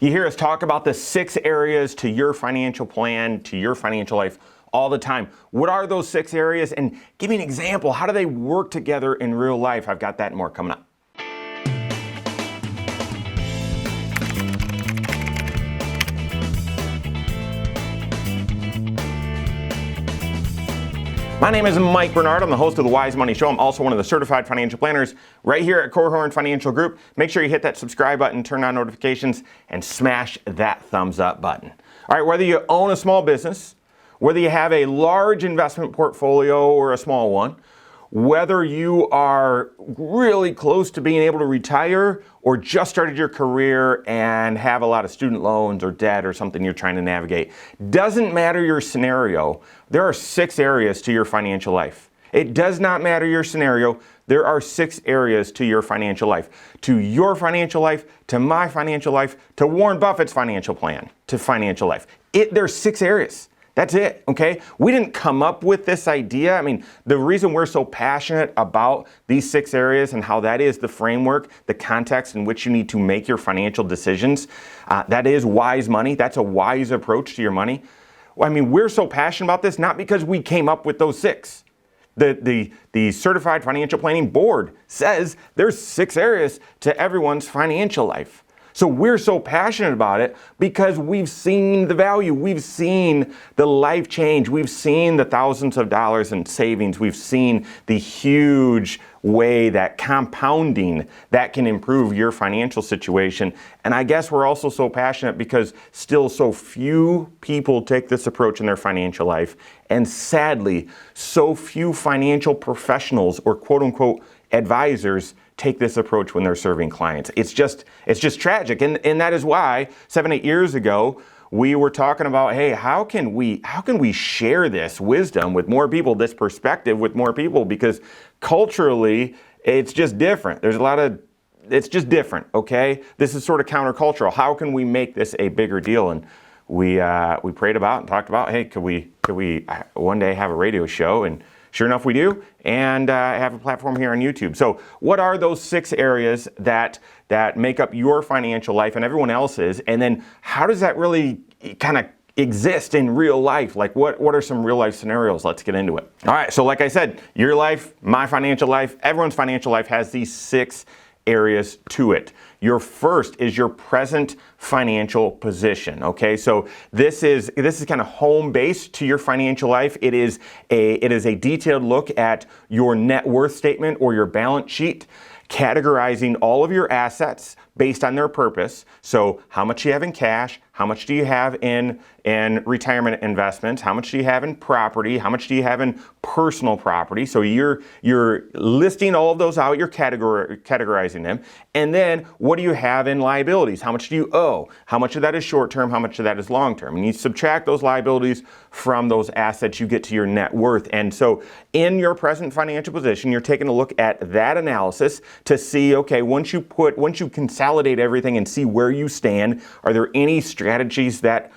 You hear us talk about the 6 areas to your financial plan, to your financial life all the time. What are those 6 areas? And give me an example. How do they work together in real life? I've got that and more coming up. My name is Mike Bernard. I'm the host of the Wise Money Show. I'm also one of the certified financial planners right here at Korhorn Financial Group. Make sure you hit that subscribe button, turn on notifications, and smash that thumbs up button. All right, whether you own a small business, whether you have a large investment portfolio or a small one, whether you are really close to being able to retire or just started your career and have a lot of student loans or debt or something you're trying to navigate, doesn't matter your scenario, there are 6 areas to your financial life. It does not matter your scenario, there are 6 areas to your financial life. To your financial life, to my financial life, to Warren Buffett's financial plan, to financial life. There's 6 areas. That's it, okay? We didn't come up with this idea. I mean, the reason we're so passionate about these 6 areas and how that is the framework, the context in which you need to make your financial decisions, that is wise money. That's a wise approach to your money. Well, I mean, we're so passionate about this, not because we came up with those 6. The Certified Financial Planning Board says there's 6 areas to everyone's financial life. So we're so passionate about it because we've seen the value, we've seen the life change, we've seen the thousands of dollars in savings, we've seen the huge way that compounding that can improve your financial situation. And I guess we're also so passionate because still so few people take this approach in their financial life. And sadly, so few financial professionals or quote unquote advisors take this approach when they're serving clients. It's just tragic. And that is why 7-8 years ago, we were talking about, hey, how can we share this wisdom with more people, this perspective with more people? Because culturally, it's just different. It's just different, okay? This is sort of countercultural. How can we make this a bigger deal? And we prayed about and talked about, hey, could we one day have a radio show? And sure enough, we do, and have a platform here on YouTube. So what are those 6 areas that make up your financial life and everyone else's? And then how does that really kind of exist in real life? Like what are some real life scenarios? Let's get into it. All right, so like I said, your life, my financial life, everyone's financial life has these 6 areas to it. Your first is your present financial position. Okay, so this is kind of home base to your financial life. It is a detailed look at your net worth statement or your balance sheet, categorizing all of your assets based on their purpose. So how much do you have in cash? How much do you have in retirement investments? How much do you have in property? How much do you have in personal property? So you're listing all of those out, you're categorizing them. And then what do you have in liabilities? How much do you owe? How much of that is short term? How much of that is long term? And you subtract those liabilities from those assets, you get to your net worth. And so in your present financial position, you're taking a look at that analysis to see, okay, once you consolidate everything and see where you stand, are there any strategies that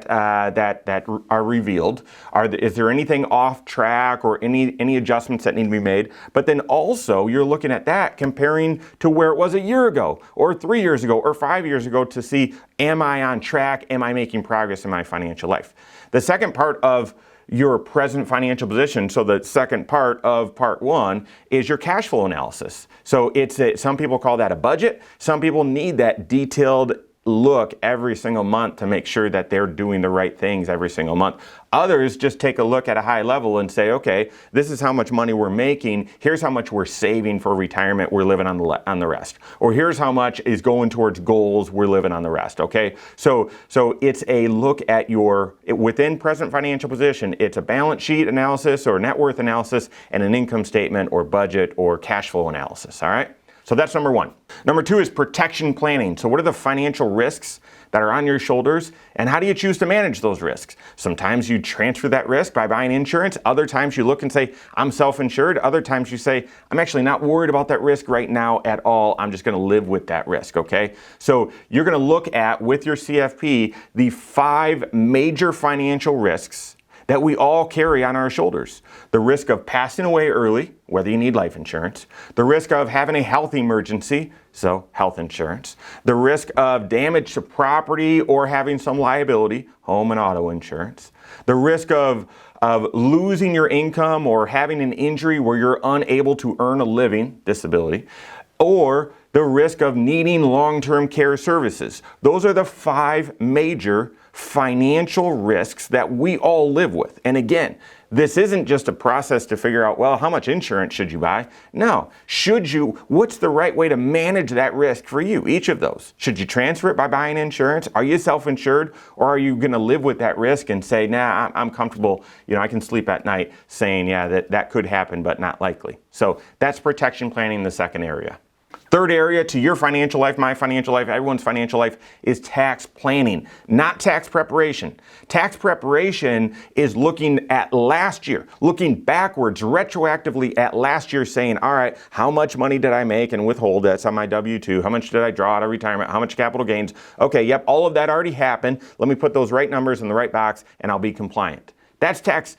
are revealed? Is there anything off track or any adjustments that need to be made? But then also you're looking at that comparing to where it was a year ago or 3 years ago or 5 years ago to see, am I on track? Am I making progress in my financial life? The second part of your present financial position, so the second part of part 1 is your cash flow analysis. So some people call that a budget. Some people need that detailed look every single month to make sure that they're doing the right things every single month. Others just take a look at a high level and say, okay, this is how much money we're making. Here's how much we're saving for retirement. We're living on the rest. Or here's how much is going towards goals. We're living on the rest. Okay. So it's a look at within present financial position. It's a balance sheet analysis or net worth analysis and an income statement or budget or cash flow analysis. All right. So that's number 1. Number 2 is protection planning. So what are the financial risks that are on your shoulders and how do you choose to manage those risks? Sometimes you transfer that risk by buying insurance. Other times you look and say, I'm self-insured. Other times you say, I'm actually not worried about that risk right now at all. I'm just going to live with that risk, okay? So you're going to look at, with your CFP, the 5 major financial risks that we all carry on our shoulders. The risk of passing away early, whether you need life insurance. The risk of having a health emergency, so health insurance. The risk of damage to property or having some liability, home and auto insurance. The risk of losing your income or having an injury where you're unable to earn a living, disability. Or the risk of needing long-term care services. Those are the 5 major financial risks that we all live with. And again, this isn't just a process to figure out, well, how much insurance should you buy? No. What's the right way to manage that risk for you? Each of those. Should you transfer it by buying insurance? Are you self-insured? Or are you going to live with that risk and say, nah, I'm comfortable, I can sleep at night saying, yeah, that could happen, but not likely. So that's protection planning, the second area. Third area to your financial life, my financial life, everyone's financial life is tax planning, not tax preparation. Tax preparation is looking at last year, looking backwards, retroactively at last year, saying, all right, how much money did I make and withhold? That's on my W-2. How much did I draw out of retirement? How much capital gains? Okay, yep, all of that already happened. Let me put those right numbers in the right box and I'll be compliant. That's tax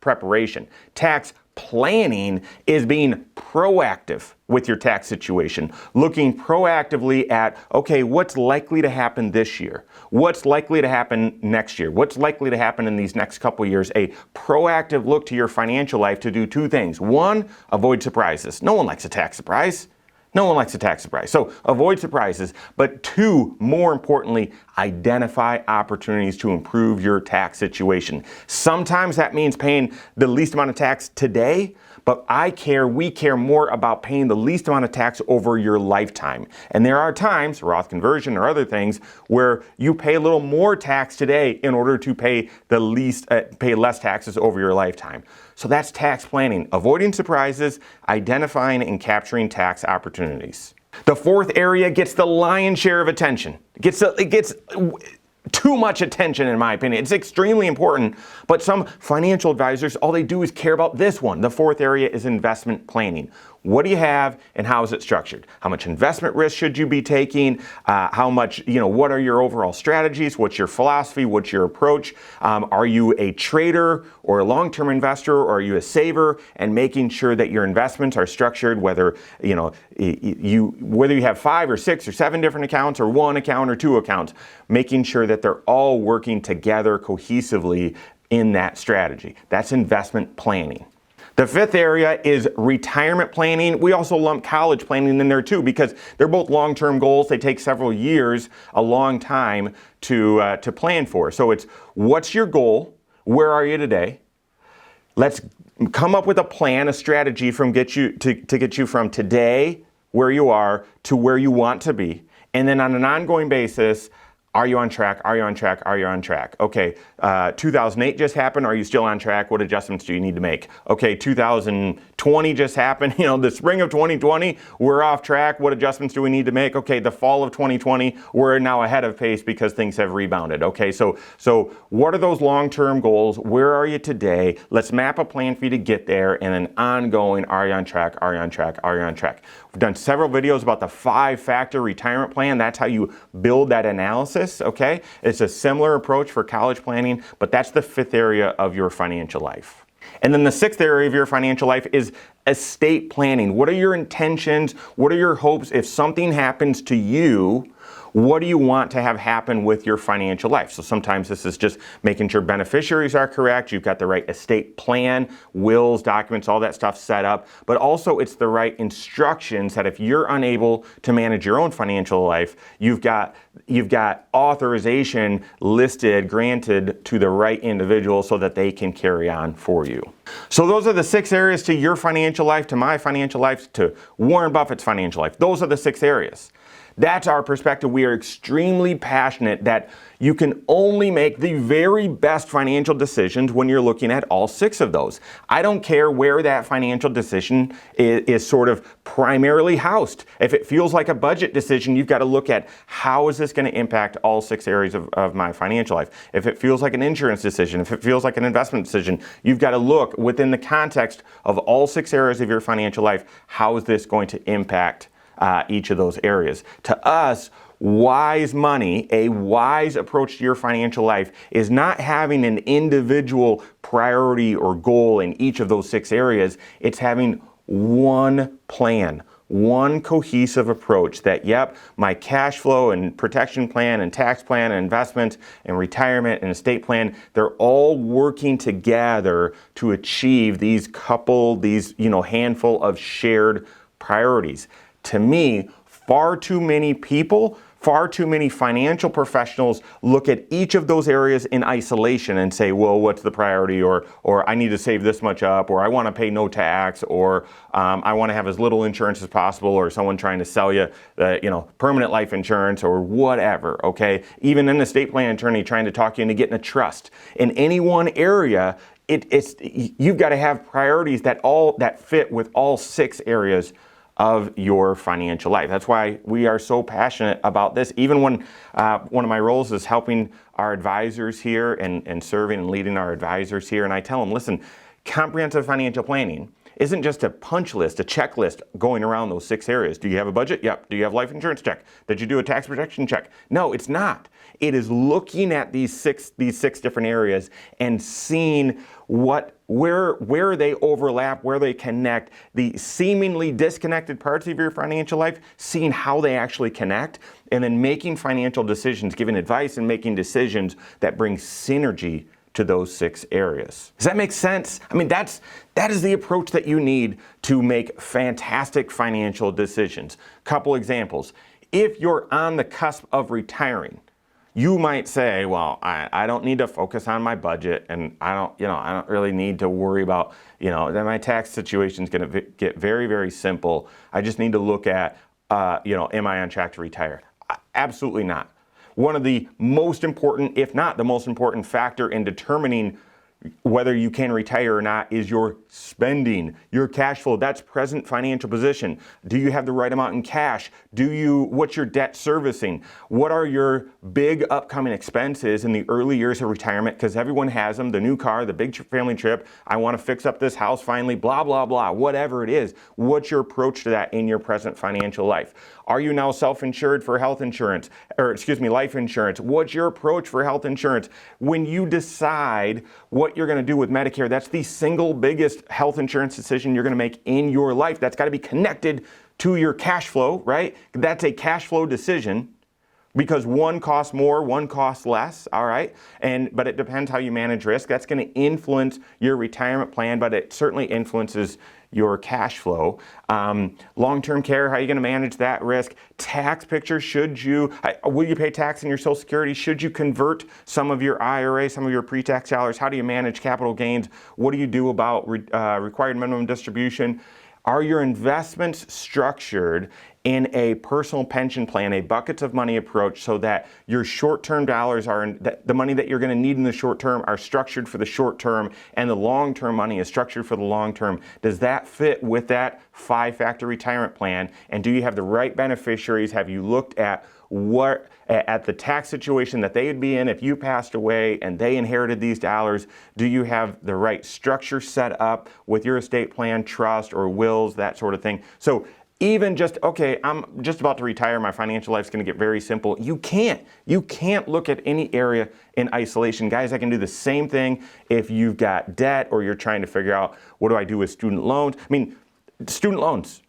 preparation. Tax planning is being proactive with your tax situation, looking proactively at, okay, what's likely to happen this year? What's likely to happen next year? What's likely to happen in these next couple of years? A proactive look to your financial life to do 2 things. 1, avoid surprises. No one likes a tax surprise. No one likes a tax surprise. So avoid surprises. But 2, more importantly, identify opportunities to improve your tax situation. Sometimes that means paying the least amount of tax today, but we care more about paying the least amount of tax over your lifetime. And there are times, Roth conversion or other things, where you pay a little more tax today in order to pay less taxes over your lifetime. So that's tax planning, avoiding surprises, identifying and capturing tax opportunities. The 4th area gets the lion's share of attention. It gets too much attention, in my opinion. It's extremely important, but some financial advisors, all they do is care about this one. The 4th area is investment planning. What do you have and how is it structured? How much investment risk should you be taking? What are your overall strategies? What's your philosophy? What's your approach? Are you a trader or a long-term investor, or are you a saver? And making sure that your investments are structured, whether you have 5 or 6 or 7 different accounts, or 1 account or 2 accounts, making sure that they're all working together cohesively in that strategy. That's investment planning. The 5th area is retirement planning. We also lump college planning in there too, because they're both long-term goals. They take several years, a long time to plan for. So it's, what's your goal? Where are you today? Let's come up with a plan, a strategy to get you from today, where you are, to where you want to be. And then on an ongoing basis, are you on track? Are you on track? Are you on track? Okay, 2008 just happened. Are you still on track? What adjustments do you need to make? Okay, 2020 just happened. The spring of 2020, we're off track. What adjustments do we need to make? Okay, the fall of 2020, we're now ahead of pace because things have rebounded. Okay, so what are those long-term goals? Where are you today? Let's map a plan for you to get there, and then ongoing, are you on track? Are you on track? Are you on track? We've done several videos about the 5-factor retirement plan. That's how you build that analysis, okay? It's a similar approach for college planning, but that's the 5th area of your financial life. And then the 6th area of your financial life is estate planning. What are your intentions? What are your hopes? If something happens to you, what do you want to have happen with your financial life? So sometimes this is just making sure beneficiaries are correct. You've got the right estate plan, wills, documents, all that stuff set up. But also it's the right instructions that if you're unable to manage your own financial life, you've got authorization listed, granted to the right individual so that they can carry on for you. So those are the 6 areas to your financial life, to my financial life, to Warren Buffett's financial life. Those are the 6 areas. That's our perspective. We are extremely passionate that you can only make the very best financial decisions when you're looking at all 6 of those. I don't care where that financial decision is sort of primarily housed. If it feels like a budget decision, you've got to look at how is this going to impact all 6 areas of my financial life. If it feels like an insurance decision, if it feels like an investment decision, you've got to look within the context of all 6 areas of your financial life, how is this going to impact each of those areas. To us, wise money, a wise approach to your financial life, is not having an individual priority or goal in each of those 6 areas. It's having one plan, one cohesive approach that, yep, my cash flow and protection plan and tax plan and investment and retirement and estate plan, they're all working together to achieve these handful of shared priorities. To me, far too many people, far too many financial professionals look at each of those areas in isolation and say, well, what's the priority? Or I need to save this much up, or I want to pay no tax, or I want to have as little insurance as possible, or someone trying to sell you, permanent life insurance or whatever, okay? Even an estate plan attorney trying to talk you into getting a trust. In any one area, you've got to have priorities that fit with all 6 areas of your financial life. That's why we are so passionate about this. Even when one of my roles is helping our advisors here and serving and leading our advisors here, and I tell them, listen, comprehensive financial planning isn't just a punch list, a checklist going around those 6 areas. Do you have a budget? Yep. Do you have life insurance? Check. Did you do a tax protection? Check. No, it's not. It is looking at these six different areas and seeing where they overlap, where they connect, the seemingly disconnected parts of your financial life, seeing how they actually connect, and then making financial decisions, giving advice and making decisions that bring synergy to those 6 areas. Does that make sense? I mean, that is the approach that you need to make fantastic financial decisions. Couple examples. If you're on the cusp of retiring, you might say, well, I don't need to focus on my budget, and I don't really need to worry about, that my tax situation is going to get very, very simple. I just need to look at, am I on track to retire? Absolutely not. One of the most important, if not the most important factor in determining whether you can retire or not is your spending, your cash flow. That's present financial position. Do you have the right amount in cash? What's your debt servicing? What are your big upcoming expenses in the early years of retirement? Because everyone has them, the new car, the big family trip, I want to fix up this house finally, blah, blah, blah, whatever it is. What's your approach to that in your present financial life? Are you now self-insured for life insurance? What's your approach for health insurance? When you decide what you're going to do with Medicare, that's the single biggest health insurance decision you're going to make in your life. That's got to be connected to your cash flow, right? That's a cash flow decision because one costs more, one costs less, all right? But it depends how you manage risk. That's going to influence your retirement plan, but it certainly influences your cash flow. Long-term care, how are you going to manage that risk? Tax picture, will you pay tax on your Social Security? Should you convert some of your IRA, some of your pre-tax dollars? How do you manage capital gains? What do you do about required minimum distribution? Are your investments structured in a personal pension plan, a buckets of money approach, so that your short-term dollars the money that you're going to need in the short term are structured for the short term, and the long-term money is structured for the long term? Does that fit with that 5-factor retirement plan? And do you have the right beneficiaries? Have you looked at the tax situation that they would be in if you passed away and they inherited these dollars? Do you have the right structure set up with your estate plan, trust, or wills, that sort of thing? So even just, okay, I'm just about to retire, my financial life's going to get very simple. You can't look at any area in isolation. Guys, I can do the same thing if you've got debt or you're trying to figure out, what do I do with student loans? I mean, student loans,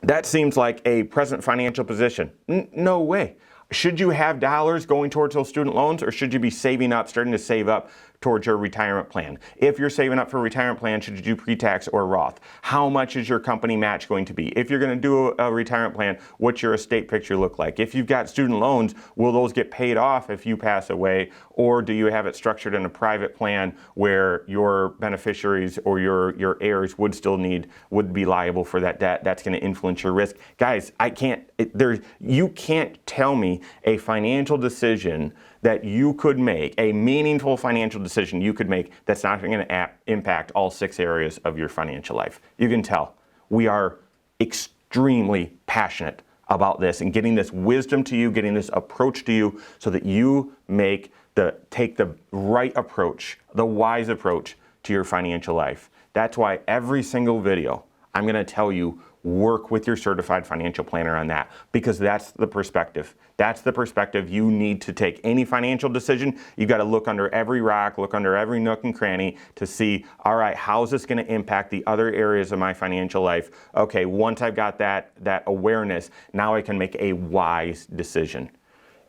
that seems like a present financial position. No way. Should you have dollars going towards those student loans, or should you be starting to save up towards your retirement plan? If you're saving up for a retirement plan, should you do pre-tax or Roth? How much is your company match going to be? If you're going to do a retirement plan, what's your estate picture look like? If you've got student loans, will those get paid off if you pass away? Or do you have it structured in a private plan where your beneficiaries or your heirs would be liable for that debt? That's going to influence your risk. Guys, you can't tell me a financial decision that you could make, a meaningful financial decision you could make that's not going to impact all 6 areas of your financial life. You can tell we are extremely passionate about this and getting this wisdom to you, getting this approach to you, so that you take the right approach, the wise approach to your financial life. That's why every single video, I'm going to tell you work with your certified financial planner on that, because that's the perspective. That's the perspective you need to take. Any financial decision, you got to look under every rock, look under every nook and cranny to see, all right, how is this going to impact the other areas of my financial life? Okay, once I've got that awareness, now I can make a wise decision.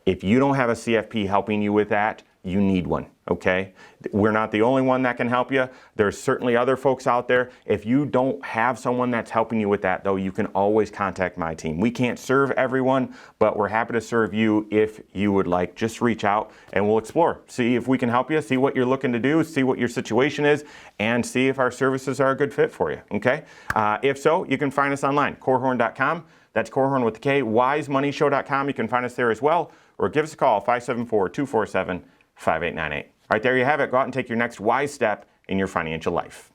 If you don't have a CFP helping you with that, you need one, okay? We're not the only one that can help you. There's certainly other folks out there. If you don't have someone that's helping you with that, though, you can always contact my team. We can't serve everyone, but we're happy to serve you if you would like. Just reach out and we'll explore. See if we can help you, see what you're looking to do, see what your situation is, and see if our services are a good fit for you, okay? If so, you can find us online, korhorn.com. That's Korhorn with the K, wisemoneyshow.com. You can find us there as well, or give us a call, 574-247-5898. All right, there you have it. Go out and take your next wise step in your financial life.